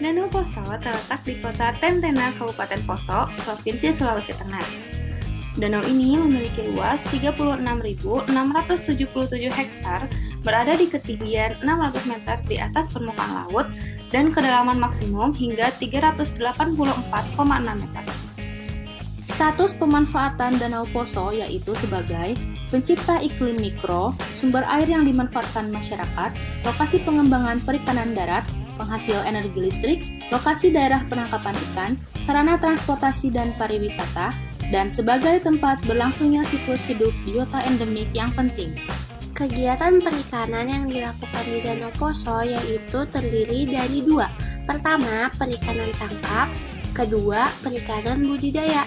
Danau Poso terletak di kota Tentena, Kabupaten Poso, Provinsi Sulawesi Tengah. Danau ini memiliki luas 36.677 hektar, berada di ketinggian 600 meter di atas permukaan laut, dan kedalaman maksimum hingga 384,6 meter. Status pemanfaatan Danau Poso yaitu sebagai pencipta iklim mikro, sumber air yang dimanfaatkan masyarakat, lokasi pengembangan perikanan darat, penghasil energi listrik, lokasi daerah penangkapan ikan, sarana transportasi dan pariwisata, dan sebagai tempat berlangsungnya siklus hidup biota endemik yang penting. Kegiatan perikanan yang dilakukan di Danau Poso yaitu terdiri dari dua. Pertama, perikanan tangkap. Kedua, perikanan budidaya.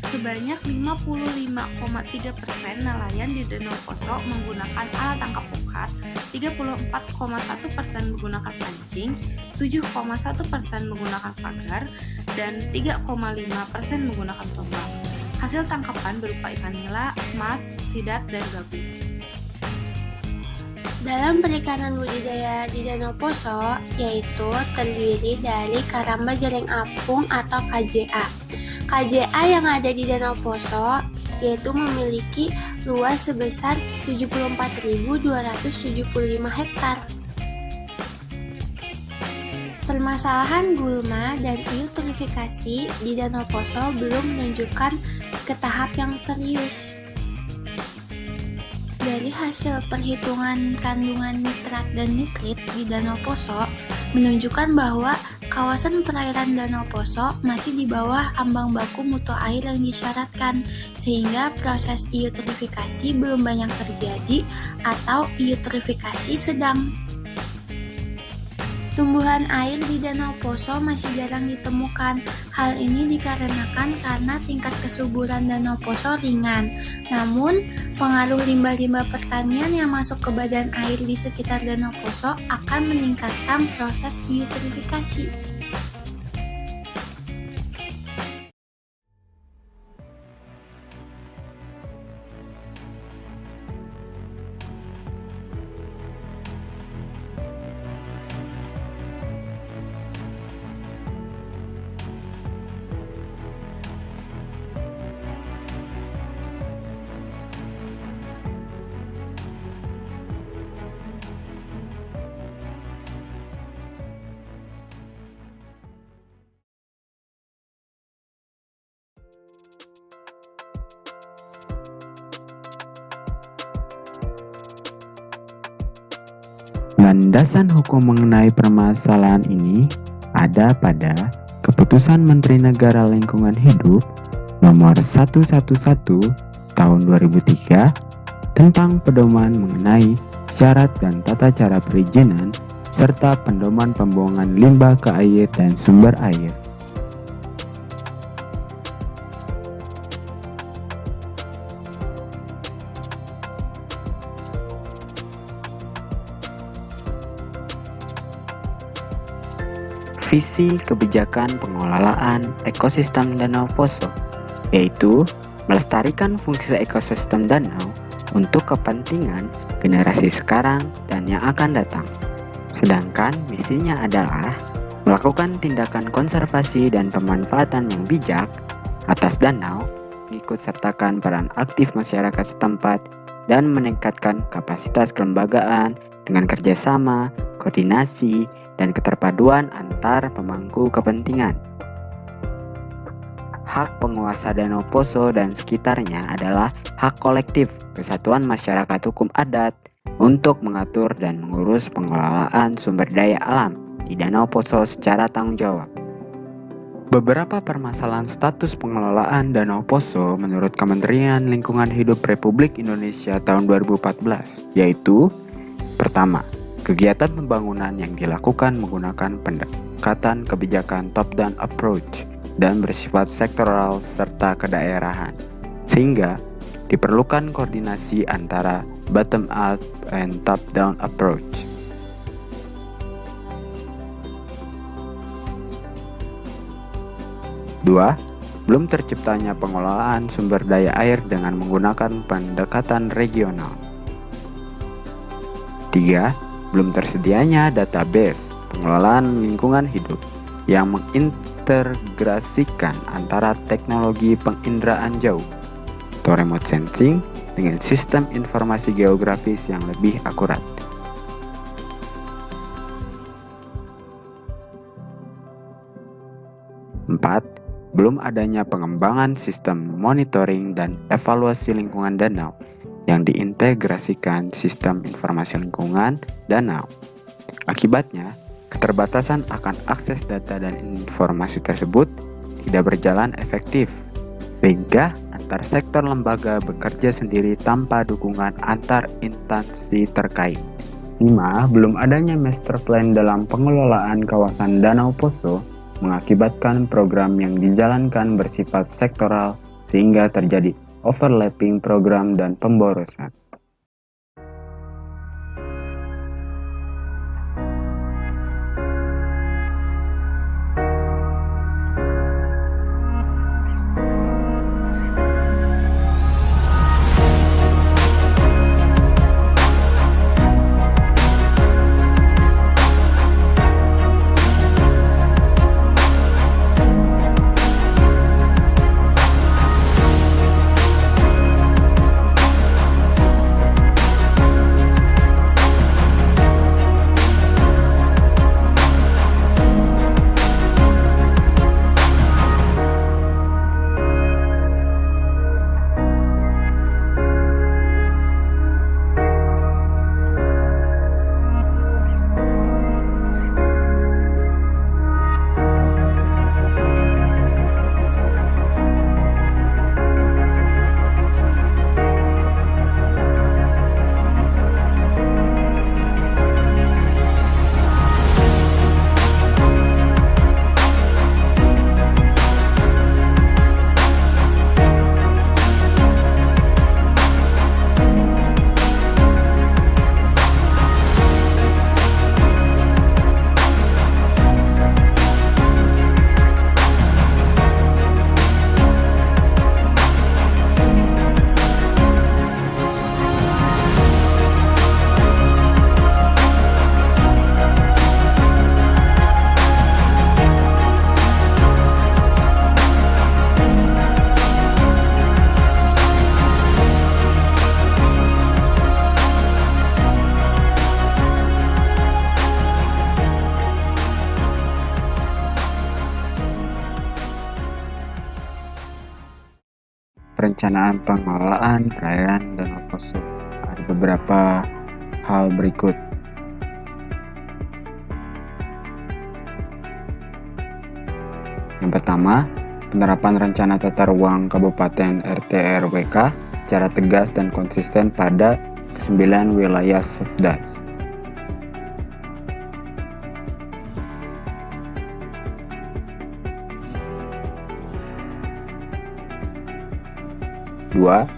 Sebanyak 55,3% nelayan di Danau Poso menggunakan alat tangkap pukat, 34,1% menggunakan pancing, 7,1% menggunakan pagar, dan 3,5% menggunakan tombak. Hasil tangkapan berupa ikan nila, emas, sidat, dan gabus. Dalam perikanan budidaya di Danau Poso yaitu terdiri dari karamba jaring apung atau KJA. KJA yang ada di Danau Poso yaitu memiliki luas sebesar 74.275 hektar. Permasalahan gulma dan eutrofifikasi di Danau Poso belum menunjukkan ke tahap yang serius. Dari hasil perhitungan kandungan nitrat dan nitrit di Danau Poso menunjukkan bahwa kawasan perairan Danau Poso masih di bawah ambang baku mutu air yang disyaratkan, sehingga proses eutrofifikasi belum banyak terjadi atau eutrofifikasi sedang. Tumbuhan air di Danau Poso masih jarang ditemukan. Hal ini dikarenakan karena tingkat kesuburan Danau Poso ringan. Namun, pengaruh limbah-limbah pertanian yang masuk ke badan air di sekitar Danau Poso akan meningkatkan proses eutrofifikasi. Landasan hukum mengenai permasalahan ini ada pada Keputusan Menteri Negara Lingkungan Hidup Nomor 111 Tahun 2003 tentang pedoman mengenai syarat dan tata cara perizinan serta pedoman pembuangan limbah ke air dan sumber air. Visi kebijakan pengelolaan ekosistem Danau Poso, yaitu melestarikan fungsi ekosistem danau untuk kepentingan generasi sekarang dan yang akan datang. Sedangkan misinya adalah melakukan tindakan konservasi dan pemanfaatan yang bijak atas danau, mengikut sertakan peran aktif masyarakat setempat, dan meningkatkan kapasitas kelembagaan dengan kerjasama, koordinasi, dan keterpaduan antar pemangku kepentingan. Hak penguasa Danau Poso dan sekitarnya adalah hak kolektif kesatuan masyarakat hukum adat untuk mengatur dan mengurus pengelolaan sumber daya alam di Danau Poso secara tanggung jawab. Beberapa permasalahan status pengelolaan Danau Poso menurut Kementerian Lingkungan Hidup Republik Indonesia tahun 2014, yaitu: pertama, kegiatan pembangunan yang dilakukan menggunakan pendekatan kebijakan top-down approach dan bersifat sektoral serta kedaerahan, sehingga diperlukan koordinasi antara bottom-up and top-down approach. Dua, belum terciptanya pengelolaan sumber daya air dengan menggunakan pendekatan regional. 3. Belum tersedianya database pengelolaan lingkungan hidup yang mengintegrasikan antara teknologi penginderaan jauh atau remote sensing dengan sistem informasi geografis yang lebih akurat. Empat, belum adanya pengembangan sistem monitoring dan evaluasi lingkungan danau yang diintegrasikan sistem informasi lingkungan danau. Akibatnya, keterbatasan akan akses data dan informasi tersebut tidak berjalan efektif, sehingga antar sektor lembaga bekerja sendiri tanpa dukungan antar instansi terkait. 5. Belum adanya master plan dalam pengelolaan kawasan Danau Poso mengakibatkan program yang dijalankan bersifat sektoral sehingga terjadi overlapping program dan pemborosan. Perencanaan pengelolaan perairan Danau Poso. Ada beberapa hal berikut. Yang pertama, penerapan rencana tata ruang Kabupaten RT/RWK secara tegas dan konsisten pada ke-9 wilayah Subdas. Dua,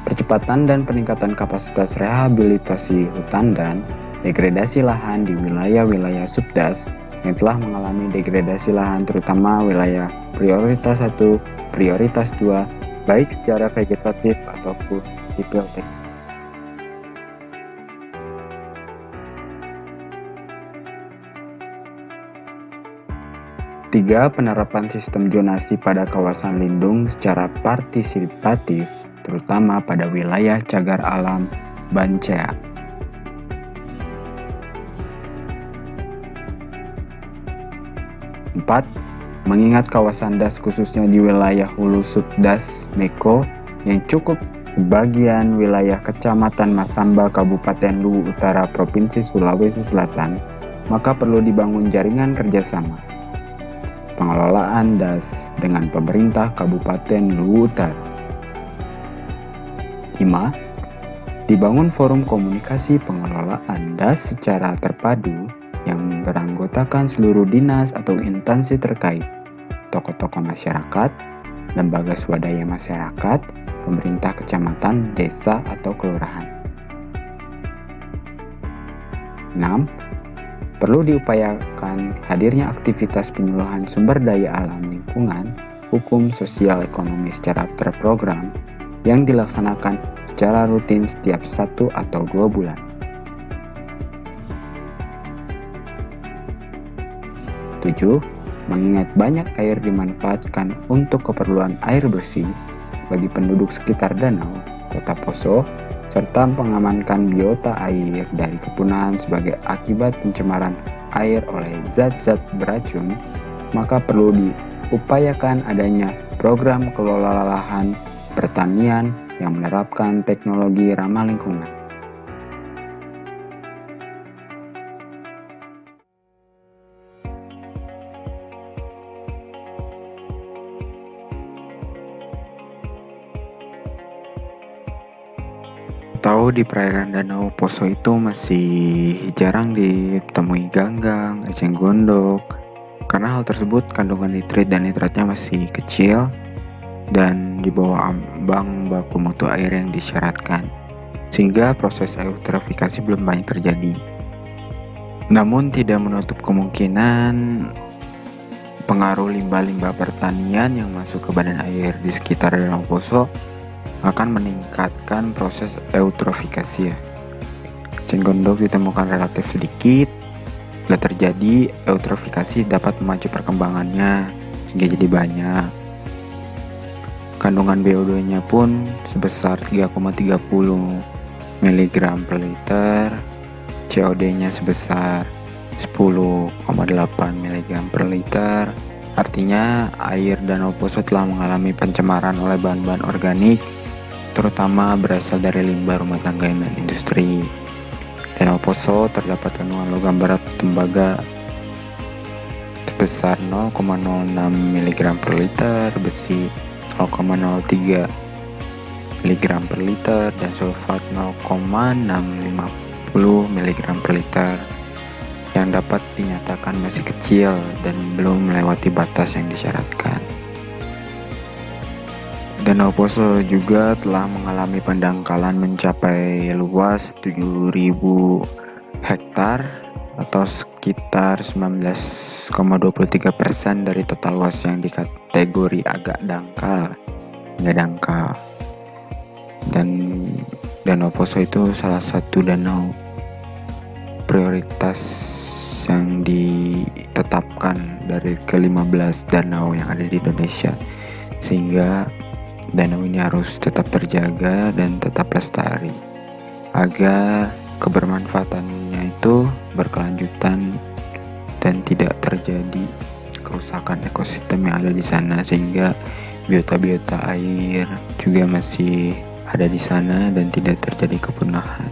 percepatan dan peningkatan kapasitas rehabilitasi hutan dan degradasi lahan di wilayah-wilayah Subdas yang telah mengalami degradasi lahan, terutama wilayah prioritas 1, prioritas 2, baik secara vegetatif ataupun sipil teknis. 3. Penerapan sistem zonasi pada kawasan lindung secara partisipatif, terutama pada wilayah cagar alam Bancea. 4. Mengingat kawasan DAS khususnya di wilayah Hulu Subdas Meko yang cukup sebagian wilayah Kecamatan Masamba Kabupaten Luwu Utara Provinsi Sulawesi Selatan, maka perlu dibangun jaringan kerjasama pengelolaan DAS dengan pemerintah Kabupaten Luwu Utara. 5. Dibangun forum komunikasi pengelolaan DAS secara terpadu yang beranggotakan seluruh dinas atau instansi terkait, tokoh-tokoh masyarakat, lembaga swadaya masyarakat, pemerintah kecamatan, desa, atau kelurahan. 6. Perlu diupayakan hadirnya aktivitas penyuluhan sumber daya alam lingkungan, hukum, sosial, ekonomi secara terprogram yang dilaksanakan secara rutin setiap 1 atau 2 bulan. setuju, mengingat banyak air dimanfaatkan untuk keperluan air bersih bagi penduduk sekitar danau, Kota Poso, serta mengamankan biota air dari kepunahan sebagai akibat pencemaran air oleh zat-zat beracun, maka perlu diupayakan adanya program kelola lahan pertanian yang menerapkan teknologi ramah lingkungan. Tahu di perairan Danau Poso itu masih jarang ditemui ganggang, eceng gondok. Karena hal tersebut kandungan nitrit dan nitratnya masih kecil dan di bawah ambang baku mutu air yang disyaratkan. Sehingga proses eutrofikasi belum banyak terjadi. Namun tidak menutup kemungkinan pengaruh limbah-limbah pertanian yang masuk ke badan air di sekitar Danau Poso akan meningkatkan proses eutrofikasi ya. Eceng gondok ditemukan relatif sedikit. Bila terjadi, eutrofikasi dapat memacu perkembangannya sehingga jadi banyak. Kandungan BO2-nya pun sebesar 3,30 mg per liter, COD-nya sebesar 10,8 mg per liter. Artinya air Danau Poso telah mengalami pencemaran oleh bahan-bahan organik, terutama berasal dari limbah rumah tangga dan industri. Danau Poso terdapat kandungan logam berat tembaga sebesar 0,06 mg per liter, besi 0,03 mg per liter, dan sulfat 0,650 mg per liter yang dapat dinyatakan masih kecil dan belum melewati batas yang disyaratkan. Danau Poso juga telah mengalami pendangkalan mencapai luas 7.000 hektar atau sekitar 19,23% dari total luas yang dikategori agak dangkal, nggak dangkal. Dan Danau Poso itu salah satu danau prioritas yang ditetapkan dari ke-15 danau yang ada di Indonesia, sehingga danau ini harus tetap terjaga dan tetap lestari agar kebermanfaatannya itu berkelanjutan dan tidak terjadi kerusakan ekosistem yang ada di sana, sehingga biota-biota air juga masih ada di sana dan tidak terjadi kepunahan.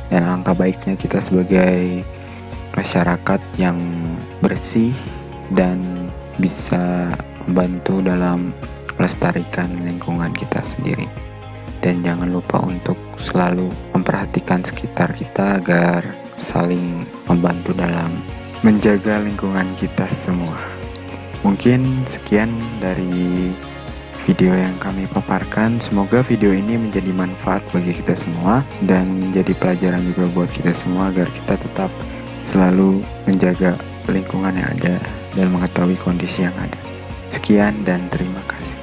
Dan alangkah baiknya kita sebagai masyarakat yang bersih dan bisa membantu dalam melestarikan lingkungan kita sendiri. Dan jangan lupa untuk selalu memperhatikan sekitar kita agar saling membantu dalam menjaga lingkungan kita semua. Mungkin sekian dari video yang kami paparkan. Semoga video ini menjadi manfaat bagi kita semua dan menjadi pelajaran juga buat kita semua agar kita tetap selalu menjaga lingkungan yang ada dan mengetahui kondisi yang ada. Sekian dan terima kasih.